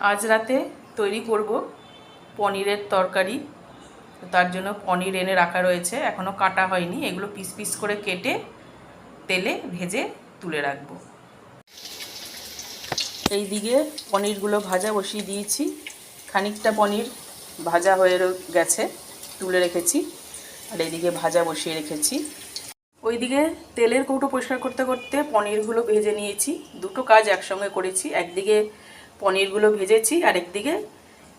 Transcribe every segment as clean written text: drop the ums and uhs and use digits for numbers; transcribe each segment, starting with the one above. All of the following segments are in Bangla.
আজ রাতে তৈরি করব পনিরের তরকারি। তার জন্য পনির এনে রাখা রয়েছে, এখনও কাটা হয়নি। এগুলো পিস পিস করে কেটে তেলে ভেজে তুলে রাখবো। এই দিকে পনিরগুলো ভাজা বসিয়ে দিয়েছি। খানিকটা পনির ভাজা হয়ে গেছে, তুলে রেখেছি। আর এইদিকে ভাজা বসিয়ে রেখেছি। ওইদিকে তেলের কৌটো পরিষ্কার করতে করতে পনিরগুলো ভেজে নিয়েছি। দুটো কাজ একসঙ্গে করেছি, একদিকে পনিরগুলো ভেজেছি আর একদিকে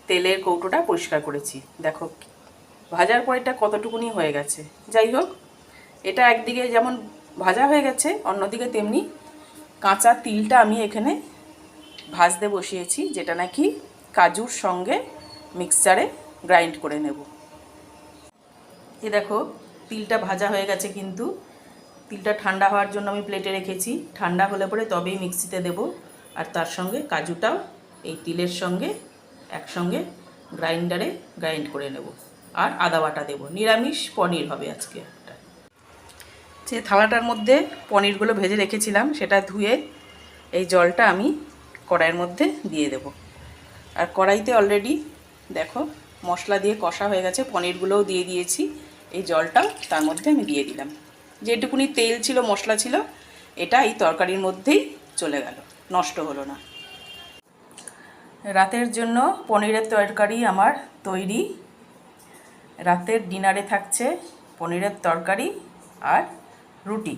তেলের কৌটোটা পরিষ্কার করেছি। দেখো ভাজার পর এটা কতটুকুনি হয়ে গেছে। যাই হোক, এটা একদিকে যেমন ভাজা হয়ে গেছে, অন্যদিকে তেমনি কাঁচা তিলটা আমি এখানে ভাজতে বসিয়েছি, যেটা নাকি কাজুর সঙ্গে মিক্সচারে গ্রাইন্ড করে নেব। এ দেখো তিলটা ভাজা হয়ে গেছে, কিন্তু তিলটা ঠান্ডা হওয়ার জন্য আমি প্লেটে রেখেছি। ঠান্ডা হলে পরে তবেই মিক্সিতে দেব। আর তার সঙ্গে কাজুটাও এই তিলের সঙ্গে একসঙ্গে গ্রাইন্ডারে গ্রাইন্ড করে নেব। আর আদা বাটা দেব। নিরামিষ পনির হবে আজকে একটা। যে থালাটার মধ্যে পনিরগুলো ভেজে রেখেছিলাম সেটা ধুয়ে এই জলটা আমি কড়াইয়ের মধ্যে দিয়ে দেব। আর কড়াইতে অলরেডি দেখো মশলা দিয়ে কষা হয়ে গেছে, পনিরগুলোও দিয়ে দিয়েছি। এই জলটাও তার মধ্যে আমি দিয়ে দিলাম। যেটুকুনি তেল ছিল, মশলা ছিল, এটা এই তরকারির মধ্যেই চলে গেল, নষ্ট হলো না। রাতের জন্য পনিরের তরকারি আমার তৈরি। রাতের ডিনারে থাকছে পনিরের তরকারি আর রুটি।